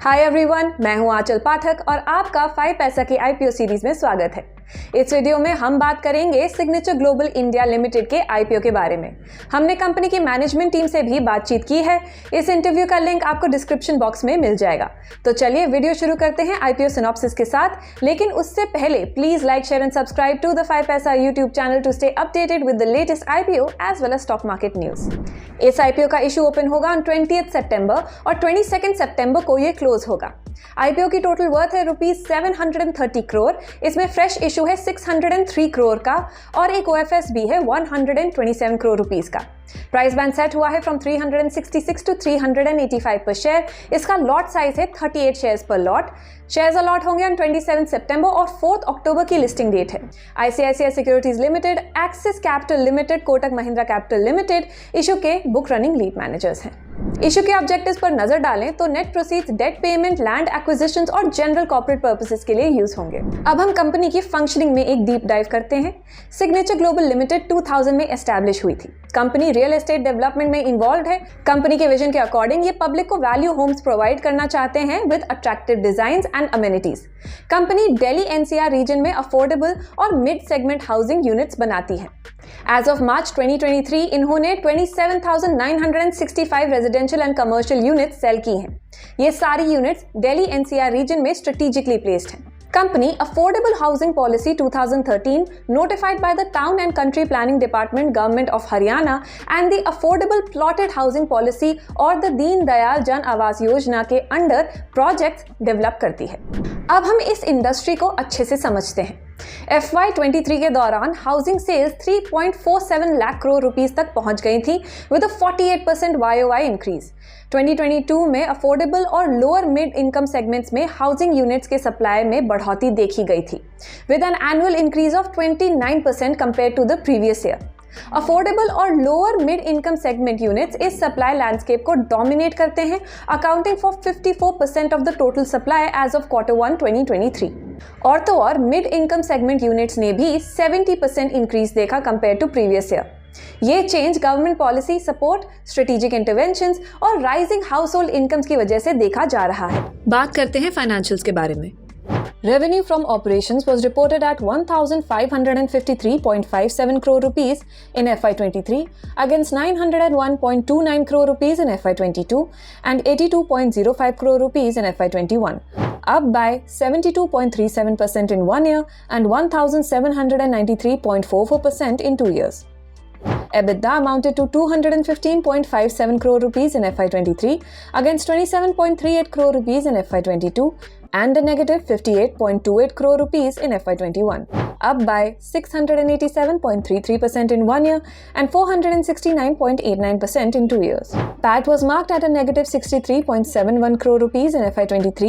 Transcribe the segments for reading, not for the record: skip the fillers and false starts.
Hi everyone, मैं हूं आंचल पाठक और आपका 5 पैसा की आईपीओ सीरीज में स्वागत है। इस वीडियो में हम बात करेंगे सिग्नेचर ग्लोबल इंडिया लिमिटेड के आईपीओ के बारे में। हमने कंपनी की मैनेजमेंट टीम से भी बातचीत की है। इस इंटरव्यू का लिंक आपको डिस्क्रिप्शन बॉक्स में मिल जाएगा। तो चलिए वीडियो शुरू करते हैं आईपीओ सिनॉप्सिस के साथ। लेकिन उससे पहले please like, share and subscribe to the 5 paisa YouTube channel to stay updated with the latest IPO as well as stock market news. इस आईपीओ का इशू ओपन होगा ऑन 20 सितंबर और 22 सितंबर को ये क्लोज होगा। आईपीओ की टोटल वर्थ है ₹730 करोड़। इसमें फ्रेश इशू है 603 करोड़ का और एक ओएफएस भी है 127 करोड़ रुपीस का। प्राइस बैंड सेट हुआ है फ्रॉम 366 टू 385 पर शेयर। इसका लॉट साइज है 38 शेयर्स पर लॉट। शेयर्स अलॉट होंगे ऑन 27 सितंबर और 4 अक्टूबर की लिस्टिंग डेट है। ICICI securities limited, Axis capital limited, Kotak Mahindra capital limited issue के बुक रनिंग लीड मैनेजर्स हैं। इशू के ऑब्जेक्टिव्स पर नजर डालें तो net proceeds debt payment, land acquisitions और जनरल कॉर्पोरेट पर्पसेस के लिए यूज होंगे। अब हम कंपनी की फंक्शनिंग में एक डीप डाइव करते हैं। सिग्नेचर ग्लोबल लिमिटेड 2000 में एस्टैब्लिश हुई थी। कंपनी रियल एस्टेट डेवलपमेंट में इन्वॉल्व है। कंपनी के विजन के अकॉर्डिंग ये पब्लिक को वैल्यू होम्स प्रोवाइड करना चाहते हैं with attractive designs and amenities. Company Delhi NCR region में अफोर्डेबल और मिड सेगमेंट हाउसिंग यूनिट्स बनाती है। एज ऑफ मार्च 2023 इन्होंने 27,965 residential and commercial units sell की हैं। ये सारी यूनिट्स दिल्ली एनसीआर रीजन में स्ट्रेटेजिकली प्लेस्ड हैं। Company Affordable Housing Policy 2013 notified by the Town and Country Planning Department, Government of Haryana and the Affordable Plotted Housing Policy और the दीन दयाल जन आवास योजना के under projects develop करती है। अब हम इस इंडस्ट्री को अच्छे से समझते हैं। FY23 के दौरान housing sales 3.47 lakh crore rupees तक पहुंच गई थी विद अ 48% YOY इंक्रीज। 2022 में अफोर्डेबल और लोअर मिड इनकम सेगमेंट्स में हाउसिंग यूनिट्स के सप्लाई में बढ़ोतरी देखी गई थी with an annual increase of 29% compare to the previous year. Affordable और lower mid income segment units इस सप्लाई लैंडस्केप को डोमिनेट करते हैं, accounting for 54% of the total supply as of Q1 2023। और तो और मिड इनकम सेगमेंट यूनिट्स ने भी 70% इंक्रीज देखा कंपेयर टू प्रीवियस ईयर। ये change government policy support, strategic interventions और राइजिंग हाउस होल्ड इनकम्स की वजह से देखा जा रहा है। बात करते हैं फाइनेंशियल्स के बारे में। Revenue from operations was reported at 1,553.57 crore rupees in FY23 against 901.29 crore rupees in FY22 and 82.05 crore rupees in FY21, up by 72.37% in 1 year and 1,793.44% in 2 years. EBITDA amounted to 215.57 crore rupees in FY23 against 27.38 crore rupees in FY22 and a negative 58.28 crore rupees in FY21, up by 687.33% in 1 year and 469.89% in 2 years. PAT was marked at a negative 63.71 crore rupees in FY23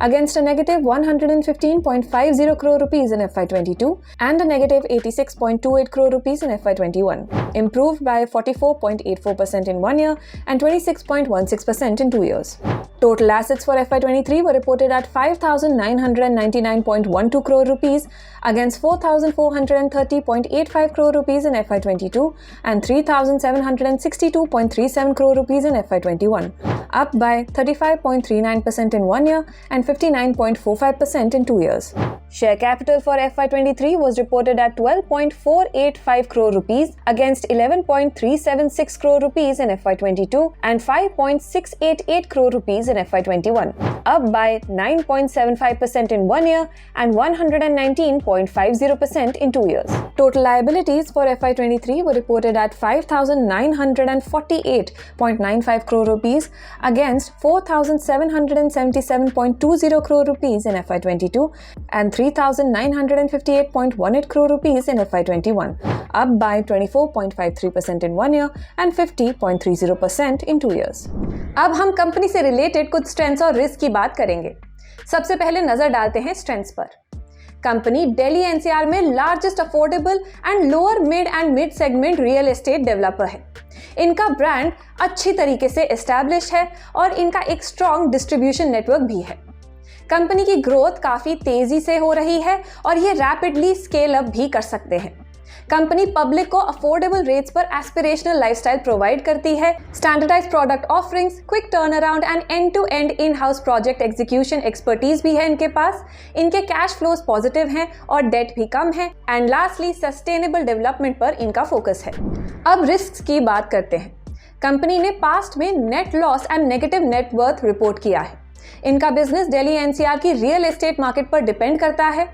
against a negative 115.50 crore rupees in FY22 and a negative 86.28 crore rupees in FY21, improved by 44.84% in 1 year and 26.16% in 2 years. Total assets for FY23 were reported at 5,999.12 crore rupees against 4,430.85 crore rupees in FY22 and 3,762.37 crore rupees in FY21, up by 35.39% in 1 year and 59.45% in 2 years. Share capital for FY23 was reported at 12.485 crore rupees against 11.376 crore rupees in FY22 and 5.688 crore rupees in FY21, up by 9.75% in 1 year and 119.50% in 2 years. Total liabilities for FY23 were reported at 5,948.95 crore rupees against 4,777.20 crore rupees in FY22 and 3,958.18 crore rupees in FY21, up by 24.53% in 1 year and 50.30% in 2 years. अब हम company से related कुछ strengths और risk की बात करेंगे। सबसे पहले नजर डालते हैं स्ट्रेंथ्स पर। कंपनी दिल्ली एनसीआर में largest affordable and lower mid and mid segment real estate developer है। इनका ब्रांड अच्छी तरीके से एस्टैब्लिश है और इनका एक स्ट्रॉन्ग डिस्ट्रीब्यूशन नेटवर्क भी है। कंपनी की ग्रोथ काफी तेजी से हो रही है और ये रैपिडली स्केल अप भी कर सकते हैं। कंपनी पब्लिक को अफोर्डेबल रेट्स पर एस्पिरेशनल लाइफस्टाइल प्रोवाइड करती है। Standardised product offerings, quick turn around and end to end in house project execution expertise भी है इनके पास। इनके कैश फ्लोज पॉजिटिव हैं और डेट भी कम है। एंड लास्टली सस्टेनेबल डेवलपमेंट पर इनका फोकस है। अब रिस्क की बात करते हैं। कंपनी ने पास्ट में net loss and negative net worth report किया है। इनका बिजनेस दिल्ली एनसीआर की रियल एस्टेट मार्केट पर डिपेंड करता है।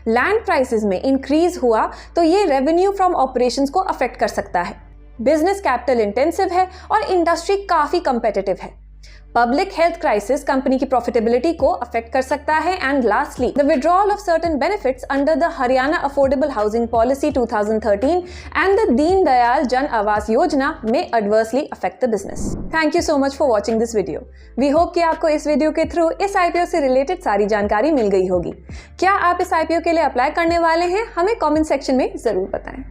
लैंड प्राइसेस में इंक्रीज हुआ तो ये रेवेन्यू फ्रॉम ऑपरेशंस को अफेक्ट कर सकता है। बिजनेस कैपिटल इंटेंसिव है और इंडस्ट्री काफी कंपेटिटिव है। पब्लिक हेल्थ क्राइसिस कंपनी की प्रॉफिटेबिलिटी को अफेक्ट कर सकता है। And lastly the withdrawal of certain benefits under the Haryana affordable housing policy 2013 and the Deen Dayal Jan Awas Yojana में adversely affect the business. Thank you so much for watching this video. We hope कि आपको इस video के through इस IPO से related सारी जानकारी मिल गई होगी। क्या आप इस आईपीओ के लिए अप्लाई करने वाले हैं? हमें कॉमेंट सेक्शन में जरूर बताएं।